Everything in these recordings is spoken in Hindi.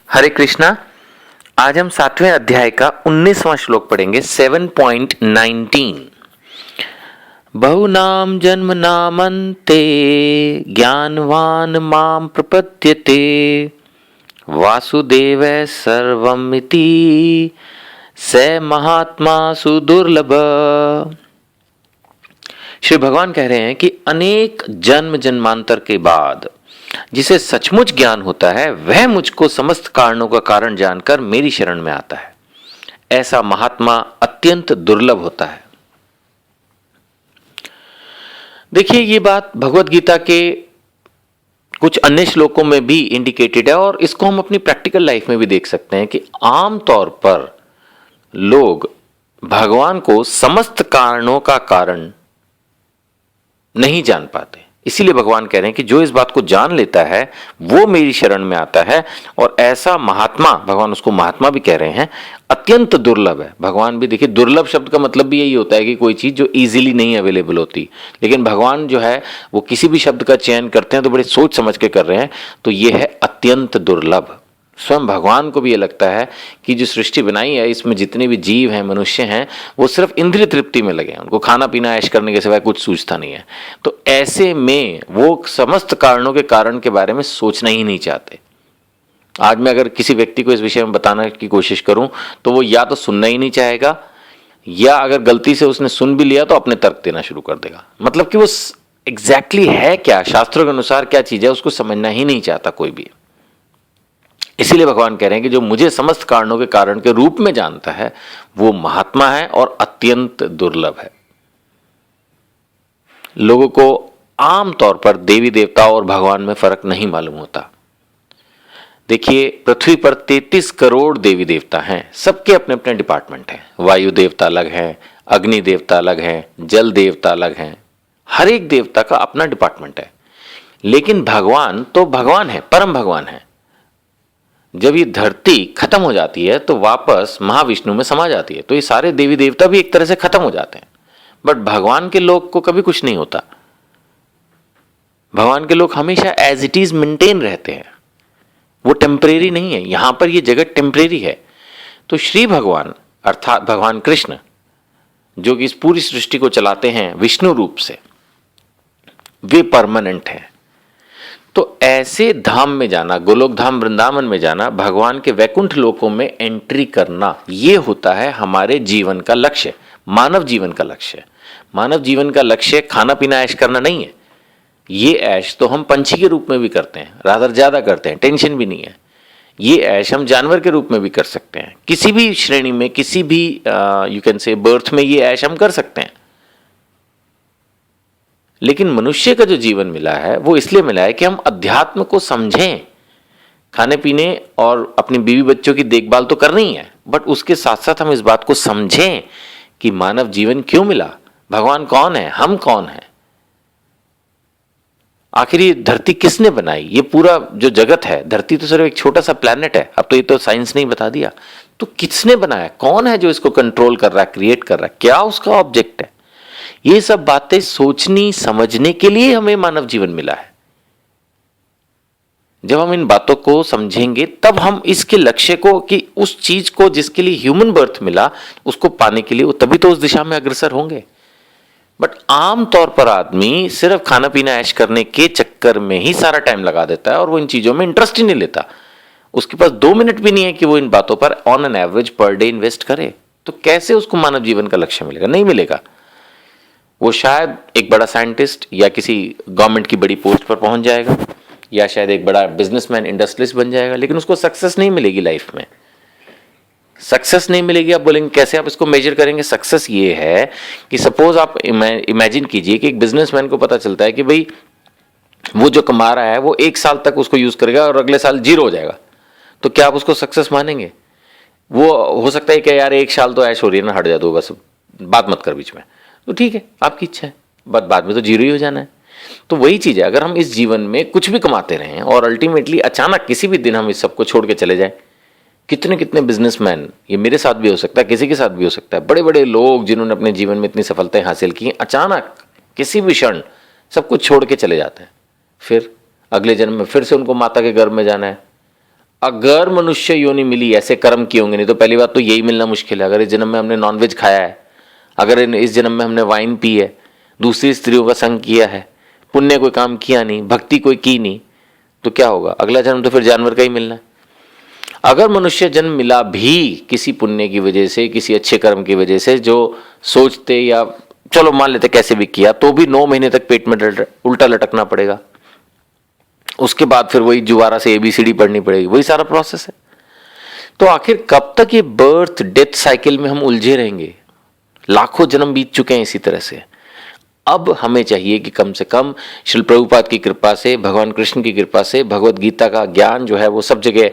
हरे कृष्णा। आज हम 7वें अध्याय का 19वां श्लोक पढ़ेंगे। 7.19। बहुनाम जन्म नामन्ते ज्ञानवान माम प्रपद्यते वासुदेव सर्वमिति स महात्मा सुदुर्लभ। श्री भगवान कह रहे हैं कि अनेक जन्म जन्मांतर के बाद जिसे सचमुच ज्ञान होता है वह मुझको समस्त कारणों का कारण जानकर मेरी शरण में आता है। ऐसा महात्मा अत्यंत दुर्लभ होता है। देखिए, ये बात भगवत गीता के कुछ अन्य श्लोकों में भी इंडिकेटेड है और इसको हम अपनी प्रैक्टिकल लाइफ में भी देख सकते हैं कि आमतौर पर लोग भगवान को समस्त कारणों का कारण नहीं जान पाते। इसीलिए भगवान कह रहे हैं कि जो इस बात को जान लेता है वो मेरी शरण में आता है। और ऐसा महात्मा, भगवान उसको महात्मा भी कह रहे हैं, अत्यंत दुर्लभ है। भगवान भी देखिए, दुर्लभ शब्द का मतलब भी यही होता है कि कोई चीज जो इजीली नहीं अवेलेबल होती। लेकिन भगवान जो है वो किसी भी शब्द का चयन करते हैं तो बड़े सोच समझ के कर रहे हैं। तो ये है अत्यंत दुर्लभ। स्वयं भगवान को भी ये लगता है कि जो सृष्टि बनाई है इसमें जितने भी जीव हैं, मनुष्य हैं, वो सिर्फ इंद्रिय तृप्ति में लगे हैं। उनको खाना पीना ऐश करने के सिवाय कुछ सूझता नहीं है। तो ऐसे में वो समस्त कारणों के कारण के बारे में सोचना ही नहीं चाहते। आज मैं अगर किसी व्यक्ति को इस विषय में बताने की कोशिश करूं तो वो या तो सुनना ही नहीं चाहेगा, या अगर गलती से उसने सुन भी लिया तो अपने तर्क देना शुरू कर देगा। मतलब कि वो एग्जैक्टली है क्या, शास्त्रों के अनुसार क्या चीज है, उसको समझना ही नहीं चाहता कोई भी। इसीलिए भगवान कह रहे हैं कि जो मुझे समस्त कारणों के कारण के रूप में जानता है वो महात्मा है और अत्यंत दुर्लभ है। लोगों को आमतौर पर देवी देवता और भगवान में फर्क नहीं मालूम होता। देखिए, पृथ्वी पर 33 करोड़ देवी देवता हैं। सबके अपने अपने डिपार्टमेंट हैं। वायु देवता अलग हैं, अग्नि देवता अलग हैं, जल देवता अलग हैं। हर एक देवता का अपना डिपार्टमेंट है। लेकिन भगवान तो भगवान है, परम भगवान है। जब ये धरती खत्म हो जाती है तो वापस महाविष्णु में समा जाती है। तो ये सारे देवी देवता भी एक तरह से खत्म हो जाते हैं। बट भगवान के लोग को कभी कुछ नहीं होता। भगवान के लोग हमेशा एज इट इज मेंटेन रहते हैं। वो टेम्परेरी नहीं है। यहां पर ये जगत टेम्परेरी है। तो श्री भगवान अर्थात भगवान कृष्ण जो कि इस पूरी सृष्टि को चलाते हैं विष्णु रूप से, वे परमानेंट हैं। तो ऐसे धाम में जाना, गोलोक धाम वृंदावन में जाना, भगवान के वैकुंठ लोकों में एंट्री करना, ये होता है हमारे जीवन का लक्ष्य, मानव जीवन का लक्ष्य। मानव जीवन का लक्ष्य खाना पीना ऐश करना नहीं है। ये ऐश तो हम पंछी के रूप में भी करते हैं, रादर ज्यादा करते हैं, टेंशन भी नहीं है। ये ऐश हम जानवर के रूप में भी कर सकते हैं। किसी भी श्रेणी में, किसी भी यू कैन से बर्थ में ये ऐश हम कर सकते हैं। लेकिन मनुष्य का जो जीवन मिला है वो इसलिए मिला है कि हम अध्यात्म को समझें। खाने पीने और अपनी बीवी बच्चों की देखभाल तो करनी ही है, बट उसके साथ साथ हम इस बात को समझें कि मानव जीवन क्यों मिला, भगवान कौन है, हम कौन है, आखिर ये धरती किसने बनाई। ये पूरा जो जगत है, धरती तो सिर्फ एक छोटा सा प्लेनेट है। अब तो ये तो साइंस ने ही बता दिया। तो किसने बनाया, कौन है जो इसको कंट्रोल कर रहा है, क्रिएट कर रहा है, क्या उसका ऑब्जेक्ट है। ये सब बातें सोचनी समझने के लिए हमें मानव जीवन मिला है। जब हम इन बातों को समझेंगे तब हम इसके लक्ष्य को, कि उस चीज को जिसके लिए ह्यूमन बर्थ मिला, उसको पाने के लिए तभी तो उस दिशा में अग्रसर होंगे। बट आम तौर पर आदमी सिर्फ खाना पीना ऐश करने के चक्कर में ही सारा टाइम लगा देता है और वो इन चीजों में इंटरेस्ट ही नहीं लेता। उसके पास 2 मिनट भी नहीं है कि वो इन बातों पर on an average per day invest करे। तो कैसे उसको मानव जीवन का लक्ष्य मिलेगा? नहीं मिलेगा। वो शायद एक बड़ा साइंटिस्ट या किसी गवर्नमेंट की बड़ी पोस्ट पर पहुंच जाएगा, या शायद एक बड़ा बिजनेसमैन, इंडस्ट्रियलिस्ट बन जाएगा, लेकिन उसको सक्सेस नहीं मिलेगी लाइफ में। सक्सेस नहीं मिलेगी। आप बोलेंगे कैसे आप इसको मेजर करेंगे? सक्सेस ये है कि सपोज आप इमेजिन कीजिए कि एक बिजनेसमैन को पता चलता है कि भाई वो जो कमा रहा है वो 1 साल तक उसको यूज करेगा और अगले साल 0 हो जाएगा। तो क्या आप उसको सक्सेस मानेंगे? वो हो सकता है कि यार 1 साल तो ऐश हो रही है ना, हट जा दो, बस बात मत कर बीच में। तो ठीक है, आपकी इच्छा है, बट बाद में तो 0 ही हो जाना है। तो वही चीज है, अगर हम इस जीवन में कुछ भी कमाते रहें और अल्टीमेटली अचानक किसी भी दिन हम इस सबको छोड़ के चले जाएं, कितने कितने बिजनेसमैन, ये मेरे साथ भी हो सकता है, किसी के साथ भी हो सकता है, बड़े बड़े लोग जिन्होंने अपने जीवन में इतनी सफलताएं हासिल की, अचानक किसी भी क्षण सब कुछ छोड़ के चले जाते हैं। फिर अगले जन्म में फिर से उनको माता के गर्भ में जाना है। अगर मनुष्य योनि मिली, ऐसे कर्म किए होंगे, नहीं तो पहली बात तो यही मिलना मुश्किल है। अगर इस जन्म में हमने नॉनवेज खाया है, अगर इस जन्म में हमने वाइन पी है, दूसरी स्त्रियों का संग किया है, पुण्य कोई काम किया नहीं, भक्ति कोई की नहीं, तो क्या होगा? अगला जन्म तो फिर जानवर का ही मिलना है। अगर मनुष्य जन्म मिला भी किसी पुण्य की वजह से, किसी अच्छे कर्म की वजह से, जो सोचते या चलो मान लेते कैसे भी किया, तो भी 9 महीने तक पेट में उल्टा लटकना पड़ेगा। उसके बाद फिर वही दोबारा से ABCD पढ़नी पड़ेगी, वही सारा प्रोसेस है। तो आखिर कब तक ये बर्थ डेथ साइकिल में हम उलझे रहेंगे? लाखों जन्म बीत चुके हैं इसी तरह से। अब हमें चाहिए कि कम से कम श्रील प्रभुपाद की कृपा से, भगवान कृष्ण की कृपा से भगवत गीता का ज्ञान जो है वो सब जगह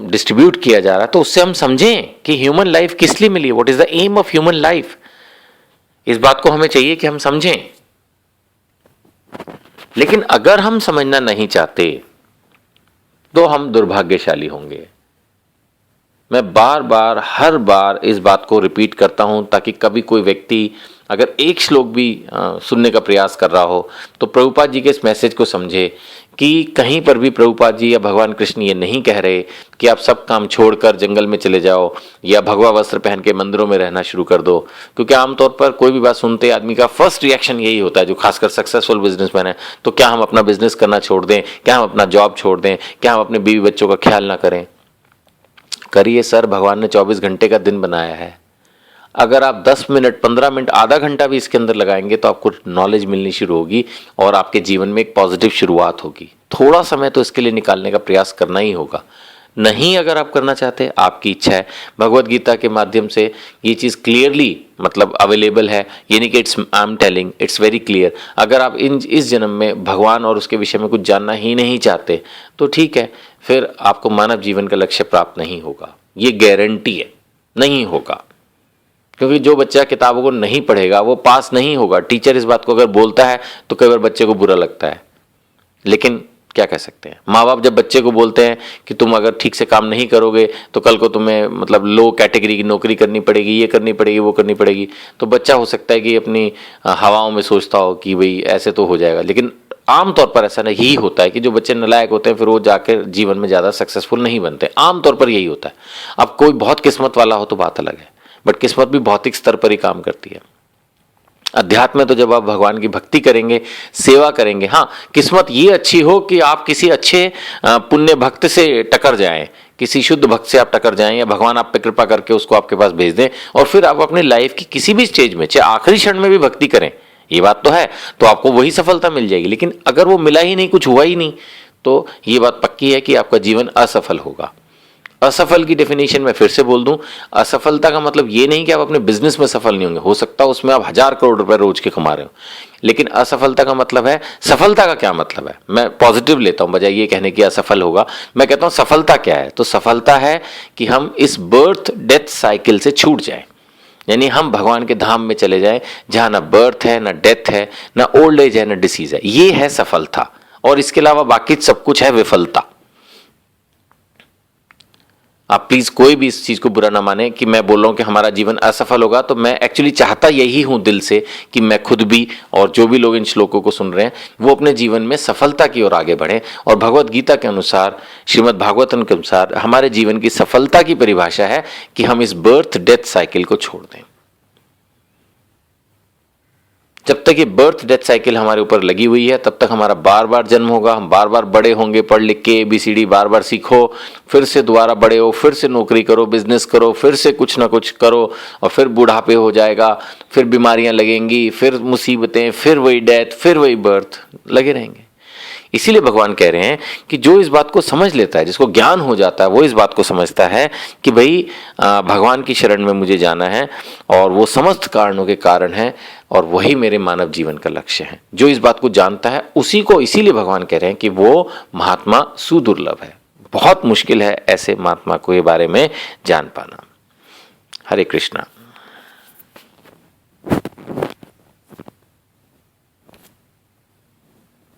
डिस्ट्रीब्यूट किया जा रहा है, तो उससे हम समझें कि ह्यूमन लाइफ किस लिए मिली है, what is the aim of human life. इस बात को हमें चाहिए कि हम समझें। लेकिन अगर हम समझना नहीं चाहते तो हम दुर्भाग्यशाली होंगे। मैं बार बार हर बार इस बात को रिपीट करता हूं ताकि कभी कोई व्यक्ति अगर एक श्लोक भी सुनने का प्रयास कर रहा हो तो प्रभुपाद जी के इस मैसेज को समझे कि कहीं पर भी प्रभुपाद जी या भगवान कृष्ण ये नहीं कह रहे कि आप सब काम छोड़कर जंगल में चले जाओ या भगवा वस्त्र पहन के मंदिरों में रहना शुरू कर दो। क्योंकि आमतौर पर कोई भी बात सुनते आदमी का फर्स्ट रिएक्शन यही होता है, जो खासकर सक्सेसफुल बिजनेसमैन है, तो क्या हम अपना बिजनेस करना छोड़ दें, क्या हम अपना जॉब छोड़ दें, क्या हम अपने बीवी बच्चों का ख्याल ना करें? करिए सर, भगवान ने 24 घंटे का दिन बनाया है। अगर आप 10 मिनट, 15 मिनट, आधा घंटा भी इसके अंदर लगाएंगे तो आपको नॉलेज मिलनी शुरू होगी और आपके जीवन में एक पॉजिटिव शुरुआत होगी। थोड़ा समय तो इसके लिए निकालने का प्रयास करना ही होगा। नहीं अगर आप करना चाहते, आपकी इच्छा है, भगवत गीता के माध्यम से ये चीज़ क्लियरली मतलब अवेलेबल है, ये नहीं कि I am telling, it's very clear. अगर आप इस जन्म में भगवान और उसके विषय में कुछ जानना ही नहीं चाहते तो ठीक है, फिर आपको मानव जीवन का लक्ष्य प्राप्त नहीं होगा, ये गारंटी है, नहीं होगा। क्योंकि जो बच्चा किताबों को नहीं पढ़ेगा वो पास नहीं होगा। टीचर इस बात को अगर बोलता है तो कई बार बच्चे को बुरा लगता है, लेकिन क्या कह सकते हैं। माँ बाप जब बच्चे को बोलते हैं कि तुम अगर ठीक से काम नहीं करोगे तो कल को तुम्हें मतलब लो कैटेगरी की नौकरी करनी पड़ेगी, ये करनी पड़ेगी, वो करनी पड़ेगी, तो बच्चा हो सकता है कि अपनी हवाओं में सोचता हो कि भाई ऐसे तो हो जाएगा। लेकिन आमतौर पर ऐसा नहीं होता है कि जो बच्चे नालायक होते हैं फिर वो जाकर जीवन में ज़्यादा सक्सेसफुल नहीं बनते। आमतौर पर यही होता है। अब कोई बहुत किस्मत वाला हो तो बात अलग है, बट किस्मत भी भौतिक स्तर पर ही काम करती है। अध्यात्म में तो जब आप भगवान की भक्ति करेंगे, सेवा करेंगे, हाँ किस्मत ये अच्छी हो कि आप किसी अच्छे पुण्य भक्त से टकर जाएं, किसी शुद्ध भक्त से आप टकर जाएं या भगवान आप पे कृपा करके उसको आपके पास भेज दें और फिर आप अपनी लाइफ की किसी भी स्टेज में, चाहे आखिरी क्षण में भी भक्ति करें, ये बात तो है, तो आपको वही सफलता मिल जाएगी। लेकिन अगर वो मिला ही नहीं, कुछ हुआ ही नहीं, तो ये बात पक्की है कि आपका जीवन असफल होगा। असफल की डेफिनेशन मैं फिर से बोल दूं, असफलता का मतलब ये नहीं कि आप अपने बिजनेस में सफल नहीं होंगे, हो सकता है उसमें आप 1000 करोड़ रुपए रोज के कमा रहे हो, लेकिन असफलता का मतलब है, सफलता का क्या मतलब है, मैं पॉजिटिव लेता हूं बजाय ये कहने की असफल होगा। मैं कहता हूं सफलता क्या है, तो सफलता है कि हम इस बर्थ डेथ साइकिल से छूट जाएं, यानी हम भगवान के धाम में चले जाएं जहां ना बर्थ है, ना डेथ है, ना ओल्ड एज है, ना डिसीज है। ये है सफलता, और इसके अलावा बाकी सब कुछ है विफलता। आप प्लीज कोई भी इस चीज को बुरा ना माने कि मैं बोल रहा हूं कि हमारा जीवन असफल होगा, तो मैं एक्चुअली चाहता यही हूं दिल से कि मैं खुद भी और जो भी लोग इन श्लोकों को सुन रहे हैं वो अपने जीवन में सफलता की ओर आगे बढ़ें। और भगवत गीता के अनुसार, श्रीमद् भागवतम के अनुसार हमारे जीवन की सफलता की परिभाषा है कि हम इस बर्थ डेथ साइकिल को छोड़ दें। जब तक ये बर्थ डेथ साइकिल हमारे ऊपर लगी हुई है तब तक हमारा बार बार जन्म होगा, हम बार बार बड़े होंगे, पढ़ लिख के ABCD बार बार सीखो, फिर से दोबारा बड़े हो, फिर से नौकरी करो, बिजनेस करो, फिर से कुछ ना कुछ करो, और फिर बुढ़ापे हो जाएगा, फिर बीमारियां लगेंगी, फिर मुसीबतें, फिर वही डेथ, फिर वही बर्थ, लगे रहेंगे। इसीलिए भगवान कह रहे हैं कि जो इस बात को समझ लेता है, जिसको ज्ञान हो जाता है, वो इस बात को समझता है कि भाई भगवान की शरण में मुझे जाना है और वो समस्त कारणों के कारण है और वही मेरे मानव जीवन का लक्ष्य है। जो इस बात को जानता है उसी को, इसीलिए भगवान कह रहे हैं कि वो महात्मा सुदुर्लभ है। बहुत मुश्किल है ऐसे महात्मा को ये बारे में जान पाना। हरे कृष्णा।